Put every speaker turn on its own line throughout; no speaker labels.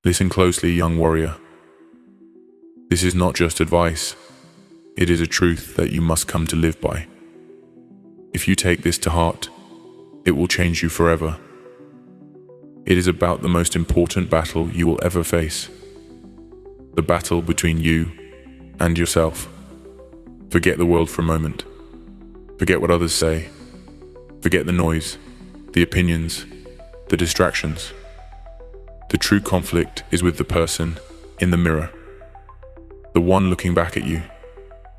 Listen closely, young warrior. This is not just advice. It is a truth that you must come to live by. If you take this to heart, it will change you forever. It is about the most important battle you will ever face. The battle between you and yourself. Forget the world for a moment. Forget what others say. Forget the noise, the opinions, the distractions. The true conflict is with the person in the mirror. The one looking back at you.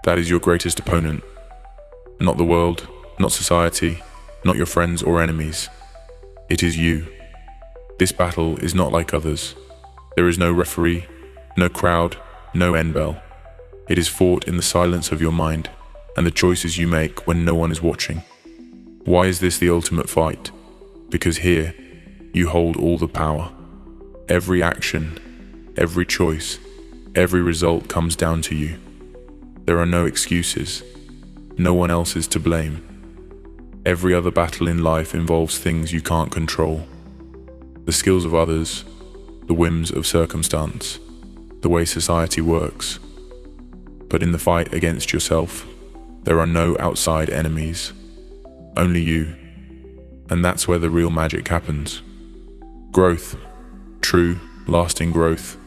That is your greatest opponent. Not the world, not society, not your friends or enemies. It is you. This battle is not like others. There is no referee, no crowd, no end bell. It is fought in the silence of your mind and the choices you make when no one is watching. Why is this the ultimate fight? Because here, you hold all the power. Every action, every choice, every result comes down to you. There are no excuses. No one else is to blame. Every other battle in life involves things you can't control. The skills of others, the whims of circumstance, the way society works. But in the fight against yourself, there are no outside enemies. Only you. And that's where the real magic happens. Growth, true, lasting growth,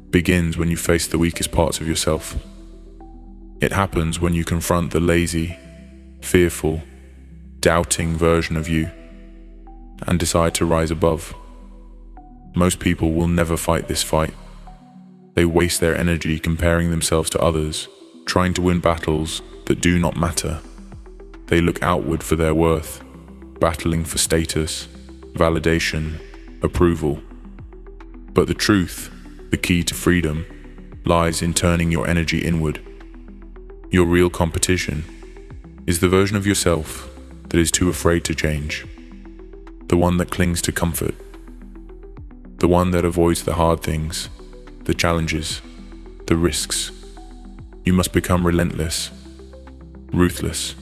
begins when you face the weakest parts of yourself. It happens when you confront the lazy, fearful, doubting version of you and decide to rise above. Most people will never fight this fight. They waste their energy comparing themselves to others, trying to win battles that do not matter. They look outward for their worth, battling for status, validation, approval. But the truth, the key to freedom, lies in turning your energy inward. Your real competition is the version of yourself that is too afraid to change, the one that clings to comfort, the one that avoids the hard things, the challenges, the risks. You must become relentless, ruthless,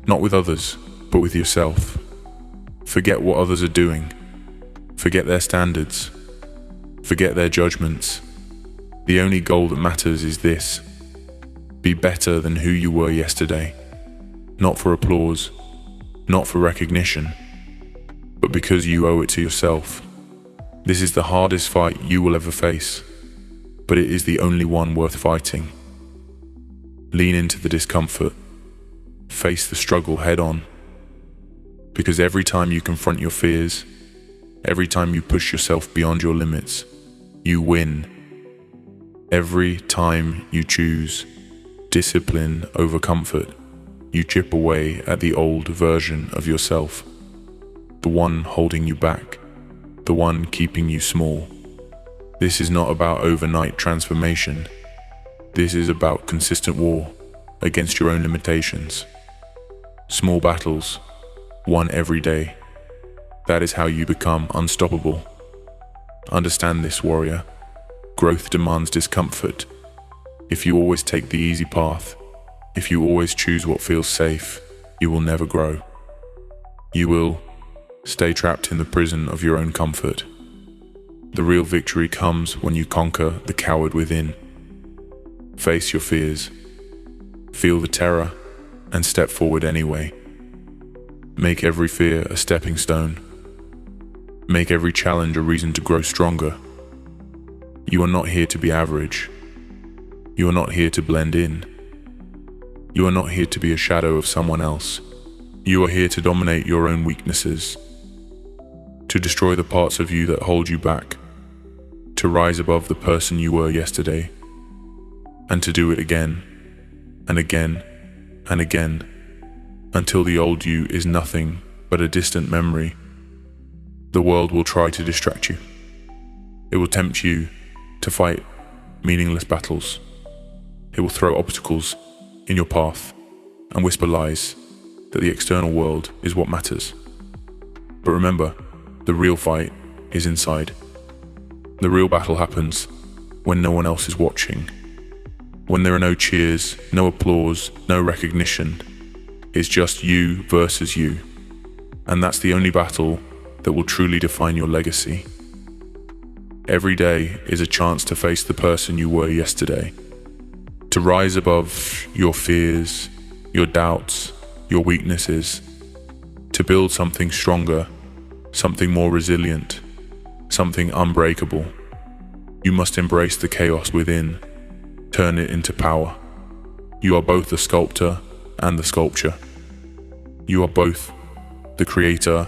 not with others, but with yourself. Forget what others are doing. Forget their standards. Forget their judgments. The only goal that matters is this: be better than who you were yesterday. Not for applause, not for recognition, but because you owe it to yourself. This is the hardest fight you will ever face, but it is the only one worth fighting. Lean into the discomfort. Face the struggle head on. Because every time you confront your fears, every time you push yourself beyond your limits, you win. Every time you choose discipline over comfort, you chip away at the old version of yourself, the one holding you back, the one keeping you small. This is not about overnight transformation. This is about consistent war against your own limitations. Small battles, won every day. That is how you become unstoppable. Understand this, warrior. Growth demands discomfort. If you always take the easy path, if you always choose what feels safe, you will never grow. You will stay trapped in the prison of your own comfort. The real victory comes when you conquer the coward within. Face your fears, feel the terror, and step forward anyway. Make every fear a stepping stone. Make every challenge a reason to grow stronger. You are not here to be average. You are not here to blend in. You are not here to be a shadow of someone else. You are here to dominate your own weaknesses, to destroy the parts of you that hold you back, to rise above the person you were yesterday, and to do it again, and again, and again, until the old you is nothing but a distant memory. The world will try to distract you. It will tempt you to fight meaningless battles. It will throw obstacles in your path and whisper lies that the external world is what matters. But remember, the real fight is inside. The real battle happens when no one else is watching. When there are no cheers, no applause, no recognition. It's just you versus you. And that's the only battle that will truly define your legacy. Every day is a chance to face the person you were yesterday, to rise above your fears, your doubts, your weaknesses, to build something stronger, something more resilient, something unbreakable. You must embrace the chaos within, turn it into power. You are both the sculptor and the sculpture. You are both the creator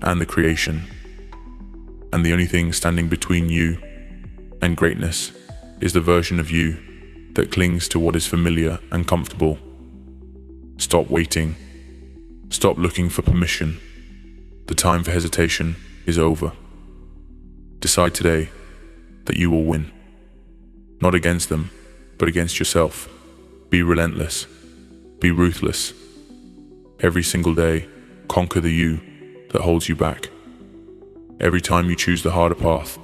and the creation. And the only thing standing between you and greatness is the version of you that clings to what is familiar and comfortable. Stop waiting. Stop looking for permission. The time for hesitation is over. Decide today that you will win. Not against them, but against yourself. Be relentless. Be ruthless. Every single day, conquer the you that holds you back. Every time you choose the harder path,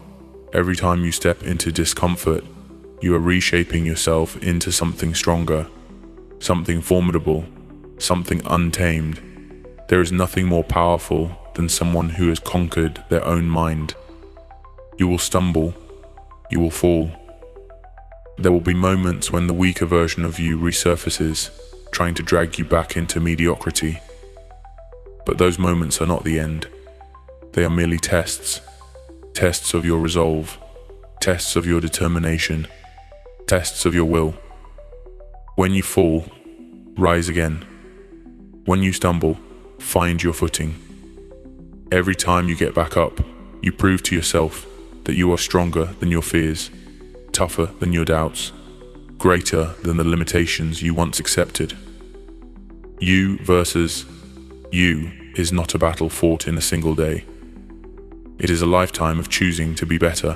every time you step into discomfort, you are reshaping yourself into something stronger, something formidable, something untamed. There is nothing more powerful than someone who has conquered their own mind. You will stumble, you will fall. There will be moments when the weaker version of you resurfaces, trying to drag you back into mediocrity. But those moments are not the end. They are merely tests. Tests of your resolve. Tests of your determination. Tests of your will. When you fall, rise again. When you stumble, find your footing. Every time you get back up, you prove to yourself that you are stronger than your fears, tougher than your doubts, greater than the limitations you once accepted. You versus you is not a battle fought in a single day. It is a lifetime of choosing to be better,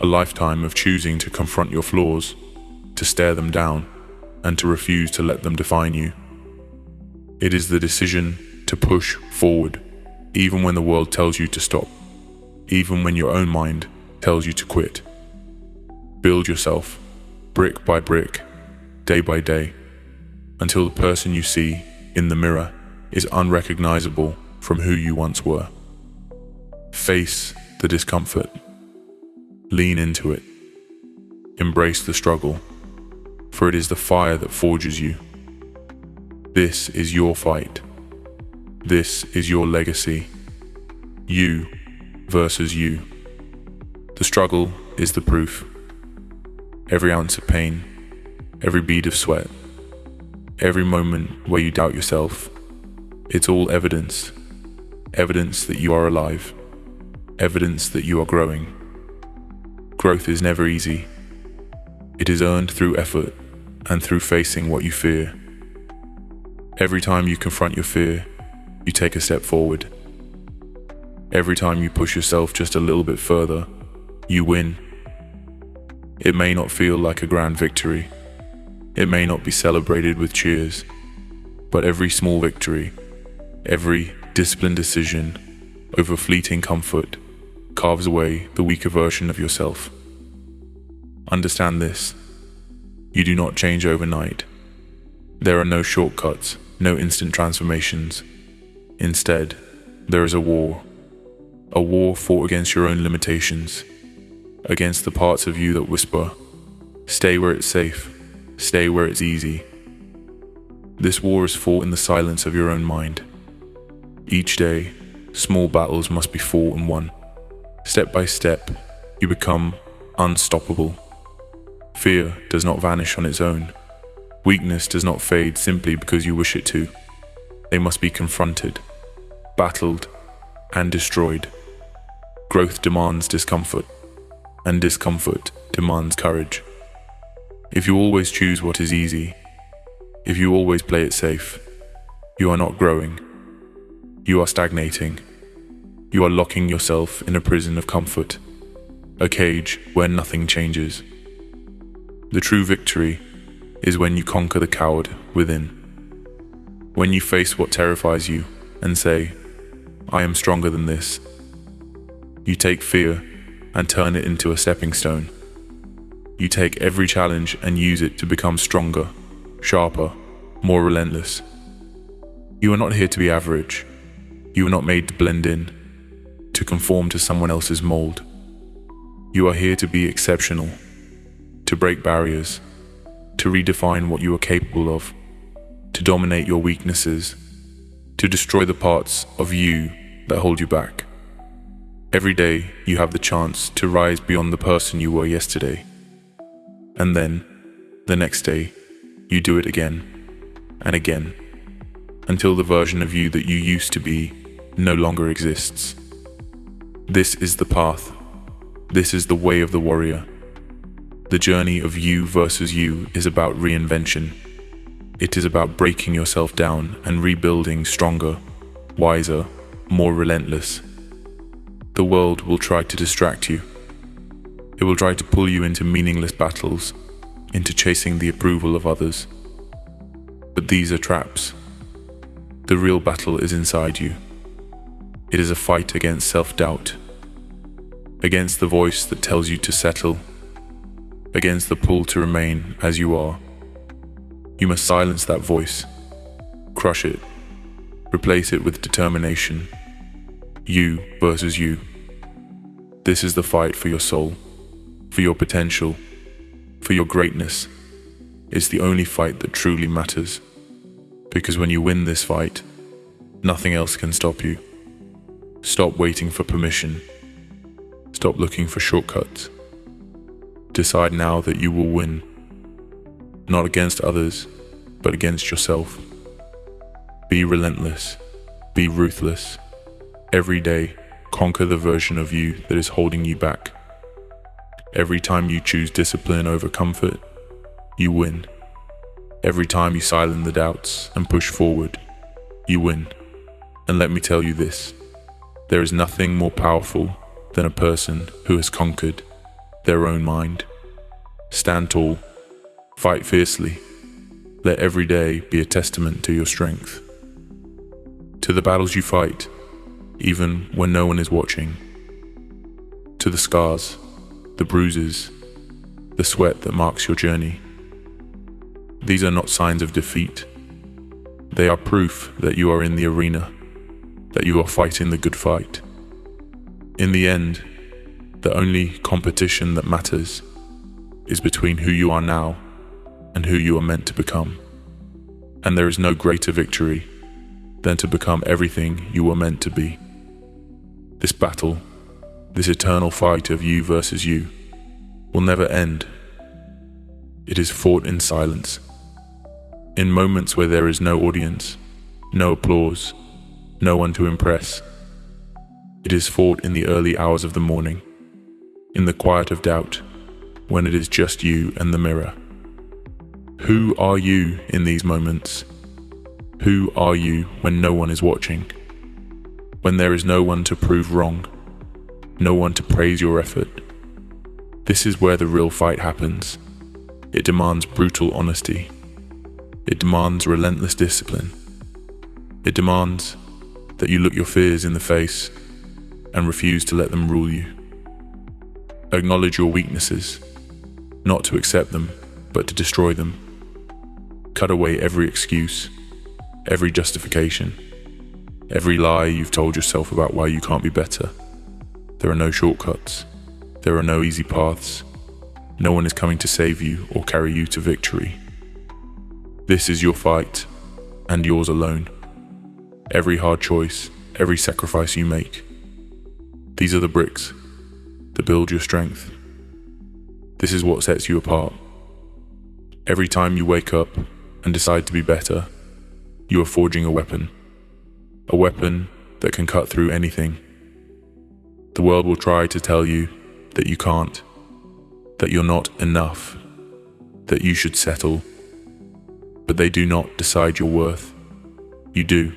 a lifetime of choosing to confront your flaws, to stare them down, and to refuse to let them define you. It is the decision to push forward, even when the world tells you to stop, even when your own mind tells you to quit. Build yourself, brick by brick, day by day, until the person you see in the mirror is unrecognizable from who you once were. Face the discomfort. Lean into it. Embrace the struggle, for it is the fire that forges you. This is your fight. This is your legacy. You versus you. The struggle is the proof. Every ounce of pain, every bead of sweat, every moment where you doubt yourself, it's all evidence. Evidence that you are alive. Evidence that you are growing. Growth is never easy. It is earned through effort and through facing what you fear. Every time you confront your fear, you take a step forward. Every time you push yourself just a little bit further, you win. It may not feel like a grand victory. It may not be celebrated with cheers, but every small victory, every disciplined decision over fleeting comfort carves away the weaker version of yourself. Understand this. You do not change overnight. There are no shortcuts, no instant transformations. Instead, there is a war fought against your own limitations, against the parts of you that whisper, stay where it's safe, stay where it's easy. This war is fought in the silence of your own mind. Each day, small battles must be fought and won. Step by step, you become unstoppable. Fear does not vanish on its own. Weakness does not fade simply because you wish it to. They must be confronted, battled, and destroyed. Growth demands discomfort, and discomfort demands courage. If you always choose what is easy, if you always play it safe, you are not growing. You are stagnating. You are locking yourself in a prison of comfort, a cage where nothing changes. The true victory is when you conquer the coward within. When you face what terrifies you and say, I am stronger than this. You take fear and turn it into a stepping stone. You take every challenge and use it to become stronger, sharper, more relentless. You are not here to be average. You are not made to blend in, to conform to someone else's mold. You are here to be exceptional, to break barriers, to redefine what you are capable of, to dominate your weaknesses, to destroy the parts of you that hold you back. Every day you have the chance to rise beyond the person you were yesterday. And then, the next day, you do it again and again, until the version of you that you used to be no longer exists. This is the path. This is the way of the warrior. The journey of you versus you is about reinvention. It is about breaking yourself down and rebuilding stronger, wiser, more relentless. The world will try to distract you. It will try to pull you into meaningless battles, into chasing the approval of others. But these are traps. The real battle is inside you. It is a fight against self-doubt, against the voice that tells you to settle, against the pull to remain as you are. You must silence that voice, crush it, replace it with determination. You versus you. This is the fight for your soul, for your potential, for your greatness. It's the only fight that truly matters. Because when you win this fight, nothing else can stop you. Stop waiting for permission. Stop looking for shortcuts. Decide now that you will win. Not against others, but against yourself. Be relentless. Be ruthless. Every day, conquer the version of you that is holding you back. Every time you choose discipline over comfort, you win. Every time you silence the doubts and push forward, you win. And let me tell you this, there is nothing more powerful than a person who has conquered their own mind. Stand tall, fight fiercely. Let every day be a testament to your strength. To the battles you fight, even when no one is watching. To the scars, the bruises, the sweat that marks your journey. These are not signs of defeat. They are proof that you are in the arena, that you are fighting the good fight. In the end, the only competition that matters is between who you are now and who you are meant to become. And there is no greater victory than to become everything you were meant to be. This battle, this eternal fight of you versus you, will never end. It is fought in silence, in moments where there is no audience, no applause, no one to impress. It is fought in the early hours of the morning, in the quiet of doubt, when it is just you and the mirror. Who are you in these moments? Who are you when no one is watching? When there is no one to prove wrong, no one to praise your effort? This is where the real fight happens. It demands brutal honesty. It demands relentless discipline. It demands that you look your fears in the face and refuse to let them rule you. Acknowledge your weaknesses, not to accept them, but to destroy them. Cut away every excuse, every justification, every lie you've told yourself about why you can't be better. There are no shortcuts. There are no easy paths. No one is coming to save you or carry you to victory. This is your fight, and yours alone. Every hard choice, every sacrifice you make. These are the bricks that build your strength. This is what sets you apart. Every time you wake up and decide to be better, you are forging a weapon that can cut through anything. The world will try to tell you that you can't, that you're not enough, that you should settle. But they do not decide your worth. You do.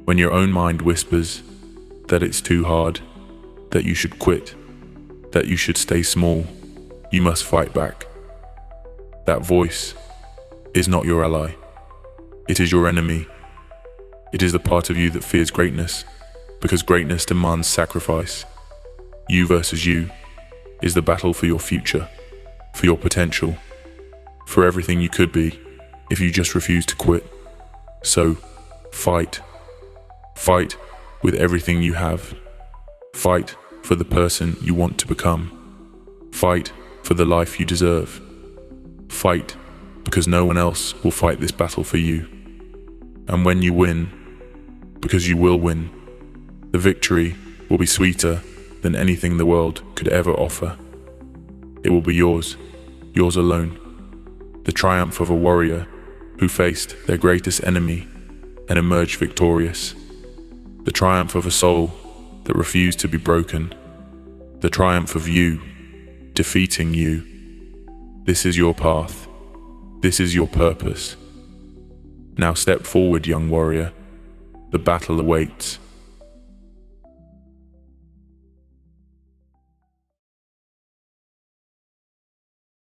When your own mind whispers that it's too hard, that you should quit, that you should stay small, you must fight back. That voice is not your ally. It is your enemy. It is the part of you that fears greatness, because greatness demands sacrifice. You versus you is the battle for your future, for your potential, for everything you could be if you just refuse to quit. So, fight. Fight with everything you have. Fight for the person you want to become. Fight for the life you deserve. Fight because no one else will fight this battle for you. And when you win, because you will win, the victory will be sweeter than anything the world could ever offer. It will be yours, yours alone. The triumph of a warrior who faced their greatest enemy and emerged victorious. The triumph of a soul that refused to be broken. The triumph of you, defeating you. This is your path. This is your purpose. Now step forward, young warrior. The battle awaits.